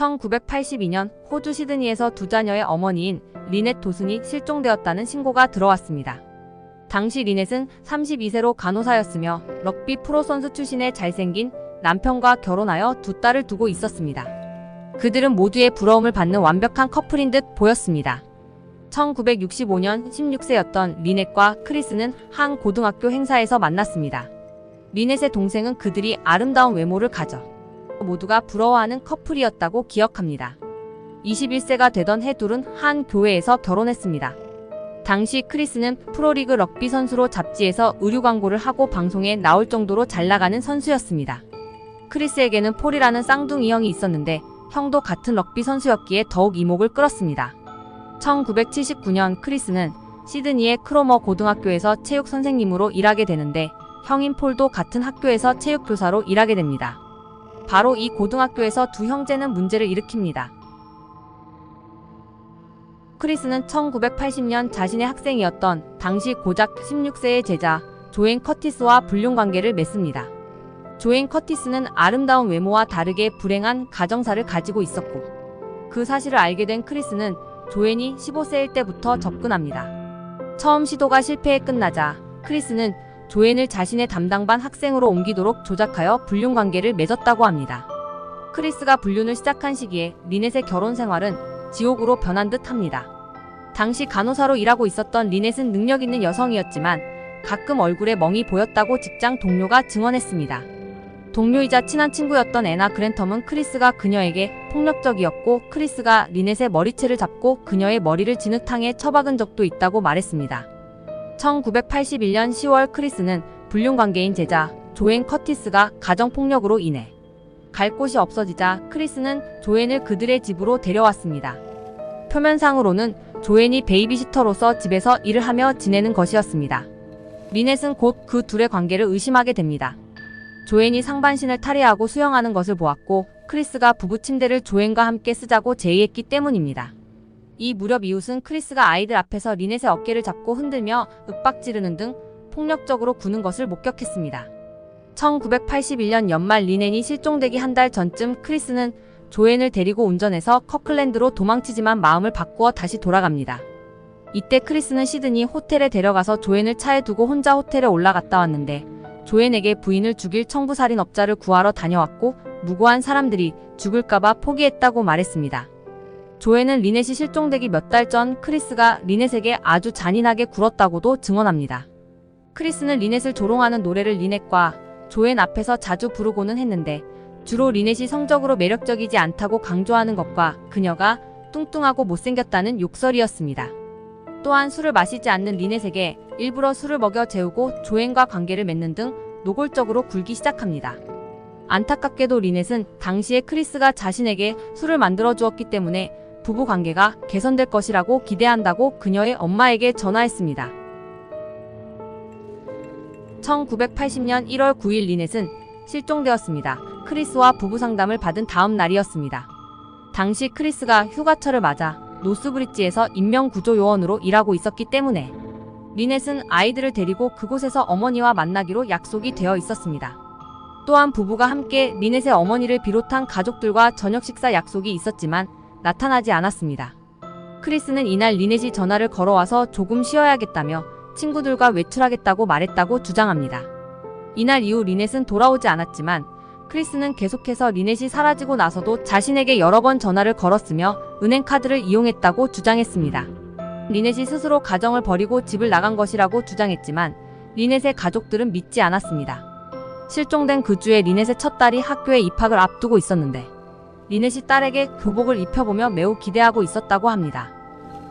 1982년 호주 시드니에서 두 자녀의 어머니인 리넷 도슨이 실종되었다는 신고가 들어왔습니다. 당시 리넷은 32세로 간호사였으며 럭비 프로 선수 출신의 잘생긴 남편과 결혼하여 두 딸을 두고 있었습니다. 그들은 모두의 부러움을 받는 완벽한 커플인 듯 보였습니다. 1965년 16세였던 리넷과 크리스는 한 고등학교 행사에서 만났습니다. 리넷의 동생은 그들이 아름다운 외모를 가져 모두가 부러워하는 커플이었다고 기억합니다. 21세가 되던 해 둘은 한 교회에서 결혼했습니다. 당시 크리스는 프로리그 럭비 선수로 잡지에서 의류 광고를 하고 방송에 나올 정도로 잘나가는 선수였습니다. 크리스에게는 폴이라는 쌍둥이 형이 있었는데 형도 같은 럭비 선수였기에 더욱 이목을 끌었습니다. 1979년 크리스는 시드니의 크로머 고등학교에서 체육 선생님으로 일하게 되는데 형인 폴도 같은 학교에서 체육교사로 일하게 됩니다. 바로 이 고등학교에서 두 형제는 문제를 일으킵니다. 크리스는 1980년 자신의 학생이었던 당시 고작 16세의 제자 조앤 커티스와 불륜관계를 맺습니다. 조앤 커티스는 아름다운 외모와 다르게 불행한 가정사를 가지고 있었고 그 사실을 알게 된 크리스는 조앤이 15세일 때부터 접근합니다. 처음 시도가 실패에 끝나자 크리스는 조앤을 자신의 담당반 학생으로 옮기도록 조작하여 불륜관계를 맺었다고 합니다. 크리스가 불륜을 시작한 시기에 리넷의 결혼 생활은 지옥으로 변한 듯 합니다. 당시 간호사로 일하고 있었던 리넷은 능력 있는 여성이었지만 가끔 얼굴에 멍이 보였다고 직장 동료가 증언했습니다. 동료이자 친한 친구였던 애나 그랜텀은 크리스가 그녀에게 폭력적이었고 크리스가 리넷의 머리채를 잡고 그녀의 머리를 진흙탕에 처박은 적도 있다고 말했습니다. 1981년 10월 크리스는 불륜관계인 제자 조앤 커티스가 가정폭력으로 인해 갈 곳이 없어지자 크리스는 조앤을 그들의 집으로 데려왔습니다. 표면상으로는 조앤이 베이비시터로서 집에서 일을 하며 지내는 것이었습니다. 리넷은 곧 그 둘의 관계를 의심하게 됩니다. 조앤이 상반신을 탈의하고 수영하는 것을 보았고 크리스가 부부 침대를 조앤과 함께 쓰자고 제의했기 때문입니다. 이 무렵 이웃은 크리스가 아이들 앞에서 리넷의 어깨를 잡고 흔들며 윽박지르는 등 폭력적으로 구는 것을 목격했습니다. 1981년 연말 리넷이 실종되기 한 달 전쯤 크리스는 조앤을 데리고 운전해서 커클랜드로 도망치지만 마음을 바꾸어 다시 돌아갑니다. 이때 크리스는 시드니 호텔에 데려가서 조앤을 차에 두고 혼자 호텔에 올라갔다 왔는데 조앤에게 부인을 죽일 청부살인업자를 구하러 다녀왔고 무고한 사람들이 죽을까봐 포기했다고 말했습니다. 조앤은 리넷이 실종되기 몇 달 전 크리스가 리넷에게 아주 잔인하게 굴었다고도 증언합니다. 크리스는 리넷을 조롱하는 노래를 리넷과 조앤 앞에서 자주 부르고는 했는데 주로 리넷이 성적으로 매력적이지 않다고 강조하는 것과 그녀가 뚱뚱하고 못생겼다는 욕설이었습니다. 또한 술을 마시지 않는 리넷에게 일부러 술을 먹여 재우고 조앤과 관계를 맺는 등 노골적으로 굴기 시작합니다. 안타깝게도 리넷은 당시에 크리스가 자신에게 술을 만들어 주었기 때문에 부부 관계가 개선될 것이라고 기대한다고 그녀의 엄마에게 전화했습니다. 1980년 1월 9일 리넷은 실종되었습니다. 크리스와 부부 상담을 받은 다음 날이었습니다. 당시 크리스가 휴가철을 맞아 노스브릿지에서 인명구조요원으로 일하고 있었기 때문에 리넷은 아이들을 데리고 그곳에서 어머니와 만나기로 약속이 되어 있었습니다. 또한 부부가 함께 리넷의 어머니를 비롯한 가족들과 저녁 식사 약속이 있었지만 나타나지 않았습니다. 크리스는 이날 리넷이 전화를 걸어와서 조금 쉬어야겠다며 친구들과 외출하겠다고 말했다고 주장합니다. 이날 이후 리넷은 돌아오지 않았지만 크리스는 계속해서 리넷이 사라지고 나서도 자신에게 여러 번 전화를 걸었으며 은행카드를 이용했다고 주장했습니다. 리넷이 스스로 가정을 버리고 집을 나간 것이라고 주장했지만 리넷의 가족들은 믿지 않았습니다. 실종된 그 주에 리넷의 첫 딸이 학교에 입학을 앞두고 있었는데 리넷이 딸에게 교복을 입혀보며 매우 기대하고 있었다고 합니다.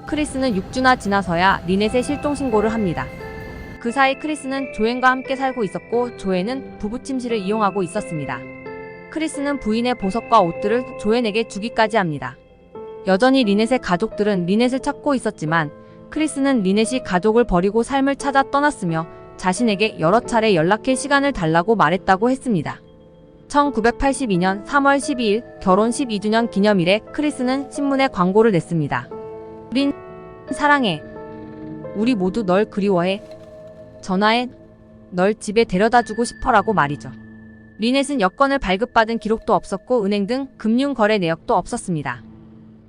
크리스는 6주나 지나서야 리넷의 실종 신고를 합니다. 그 사이 크리스는 조앤과 함께 살고 있었고 조앤은 부부 침실을 이용하고 있었습니다. 크리스는 부인의 보석과 옷들을 조앤에게 주기까지 합니다. 여전히 리넷의 가족들은 리넷을 찾고 있었지만 크리스는 리넷이 가족을 버리고 삶을 찾아 떠났으며 자신에게 여러 차례 연락할 시간을 달라고 말했다고 했습니다. 1982년 3월 12일 결혼 12주년 기념일에 크리스는 신문에 광고를 냈습니다. 우린 사랑해. 우리 모두 널 그리워해. 전화해. 널 집에 데려다주고 싶어라고 말이죠. 리넷은 여권을 발급받은 기록도 없었고 은행 등 금융거래 내역도 없었습니다.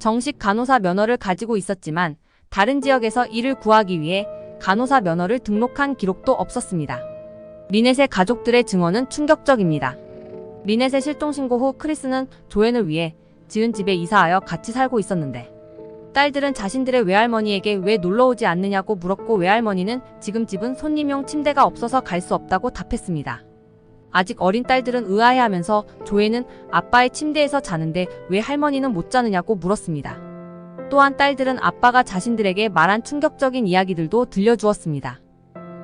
정식 간호사 면허를 가지고 있었지만 다른 지역에서 일을 구하기 위해 간호사 면허를 등록한 기록도 없었습니다. 리넷의 가족들의 증언은 충격적입니다. 리넷의 실종 신고 후 크리스는 조앤을 위해 지은 집에 이사하여 같이 살고 있었는데 딸들은 자신들의 외할머니에게 왜 놀러오지 않느냐고 물었고 외할머니는 지금 집은 손님용 침대가 없어서 갈 수 없다고 답했습니다. 아직 어린 딸들은 의아해하면서 조앤은 아빠의 침대에서 자는데 왜 할머니는 못 자느냐고 물었습니다. 또한 딸들은 아빠가 자신들에게 말한 충격적인 이야기들도 들려주었습니다.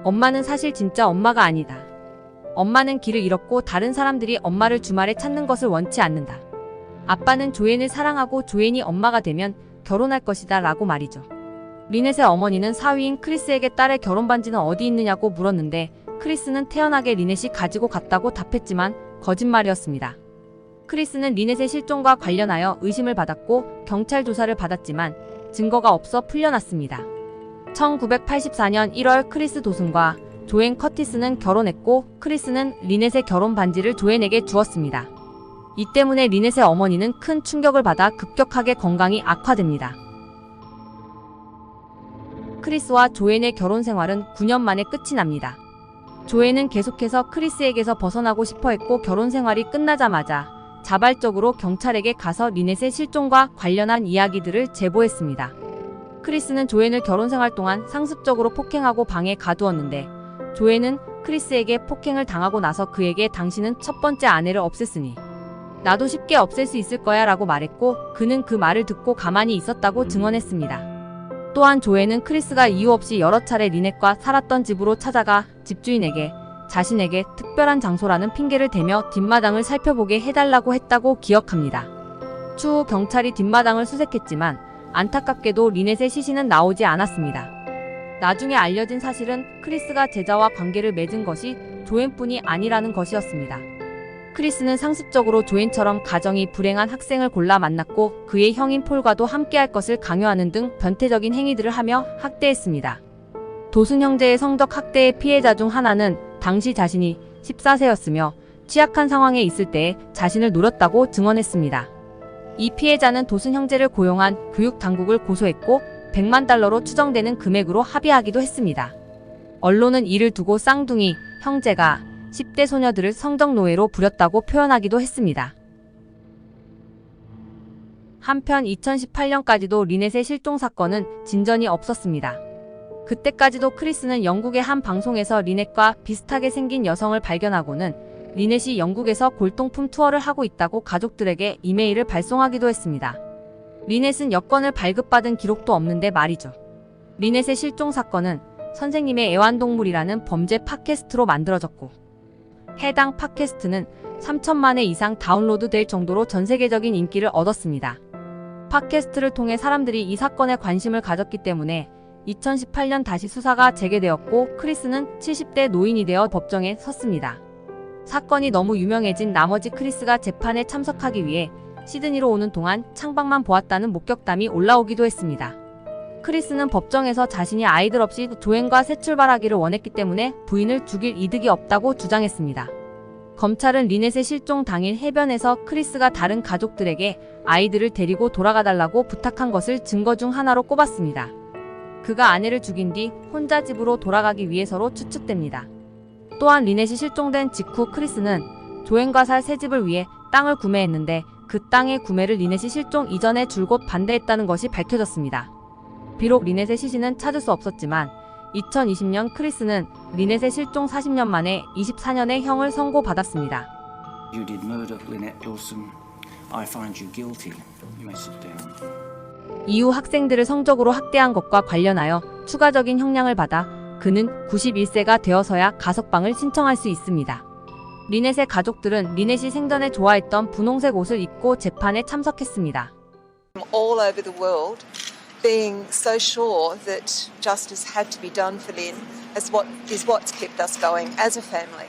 엄마는 사실 진짜 엄마가 아니다. 엄마는 길을 잃었고 다른 사람들이 엄마를 주말에 찾는 것을 원치 않는다. 아빠는 조앤을 사랑하고 조앤이 엄마가 되면 결혼할 것이다 라고 말이죠. 리넷의 어머니는 사위인 크리스에게 딸의 결혼 반지는 어디 있느냐고 물었는데 크리스는 태연하게 리넷이 가지고 갔다고 답했지만 거짓말이었습니다. 크리스는 리넷의 실종과 관련하여 의심을 받았고 경찰 조사를 받았지만 증거가 없어 풀려났습니다. 1984년 1월 크리스 도슨과 조앤 커티스는 결혼했고 크리스는 리넷의 결혼 반지를 조앤에게 주었습니다. 이 때문에 리넷의 어머니는 큰 충격을 받아 급격하게 건강이 악화됩니다. 크리스와 조앤의 결혼 생활은 9년 만에 끝이 납니다. 조앤은 계속해서 크리스에게서 벗어나고 싶어 했고 결혼 생활이 끝나자마자 자발적으로 경찰에게 가서 리넷의 실종과 관련한 이야기들을 제보했습니다. 크리스는 조앤을 결혼 생활 동안 상습적으로 폭행하고 방에 가두었는데 조앤은 크리스에게 폭행을 당하고 나서 그에게 당신은 첫 번째 아내를 없앴으니 나도 쉽게 없앨 수 있을 거야 라고 말했고 그는 그 말을 듣고 가만히 있었다고 증언했습니다. 또한 조앤은 크리스가 이유 없이 여러 차례 리넷과 살았던 집으로 찾아가 집주인에게 자신에게 특별한 장소라는 핑계를 대며 뒷마당을 살펴보게 해달라고 했다고 기억합니다. 추후 경찰이 뒷마당을 수색했지만 안타깝게도 리넷의 시신은 나오지 않았습니다. 나중에 알려진 사실은 크리스가 제자와 관계를 맺은 것이 조앤뿐이 아니라는 것이었습니다. 크리스는 상습적으로 조앤처럼 가정이 불행한 학생을 골라 만났고 그의 형인 폴과도 함께할 것을 강요하는 등 변태적인 행위들을 하며 학대했습니다. 도슨 형제의 성적 학대의 피해자 중 하나는 당시 자신이 14세였으며 취약한 상황에 있을 때에 자신을 노렸다고 증언했습니다. 이 피해자는 도슨 형제를 고용한 교육 당국을 고소했고 100만 달러로 추정되는 금액으로 합의하기도 했습니다. 언론은 이를 두고 쌍둥이 형제가 10대 소녀들을 성적노예로 부렸다고 표현하기도 했습니다. 한편 2018년까지도 리넷의 실종 사건은 진전이 없었습니다. 그때까지도 크리스는 영국의 한 방송에서 리넷과 비슷하게 생긴 여성을 발견하고는 리넷이 영국에서 골동품 투어를 하고 있다고 가족들에게 이메일을 발송하기도 했습니다. 리넷은 여권을 발급받은 기록도 없는데 말이죠. 리넷의 실종 사건은 선생님의 애완동물이라는 범죄 팟캐스트로 만들어졌고 해당 팟캐스트는 3천만 회 이상 다운로드 될 정도로 전세계적인 인기를 얻었습니다. 팟캐스트를 통해 사람들이 이 사건에 관심을 가졌기 때문에 2018년 다시 수사가 재개되었고 크리스는 70대 노인이 되어 법정에 섰습니다. 사건이 너무 유명해진 나머지 크리스가 재판에 참석하기 위해 시드니로 오는 동안 창밖만 보았다는 목격담이 올라오기도 했습니다. 크리스는 법정에서 자신이 아이들 없이 조앤과 새 출발하기를 원했기 때문에 부인을 죽일 이득이 없다고 주장했습니다. 검찰은 리넷의 실종 당일 해변에서 크리스가 다른 가족들에게 아이들을 데리고 돌아가달라고 부탁한 것을 증거 중 하나로 꼽았습니다. 그가 아내를 죽인 뒤 혼자 집으로 돌아가기 위해서로 추측됩니다. 또한 리넷이 실종된 직후 크리스는 조앤과 살 새 집을 위해 땅을 구매했는데 그 땅의 구매를 리넷이 실종 이전에 줄곧 반대했다는 것이 밝혀졌습니다. 비록 리넷의 시신은 찾을 수 없었지만 2020년 크리스는 리넷의 실종 40년 만에 24년의 형을 선고받았습니다. You did murder Lynette Dawson. I find you guilty. You may sit down. 이후 학생들을 성적으로 학대한 것과 관련하여 추가적인 형량을 받아 그는 91세가 되어서야 가석방을 신청할 수 있습니다. 리넷의 가족들은 리넷이 생전에 좋아했던 분홍색 옷을 입고 재판에 참석했습니다. All over the world, being so sure that justice had to be done for Lynn is what's kept us going as a family.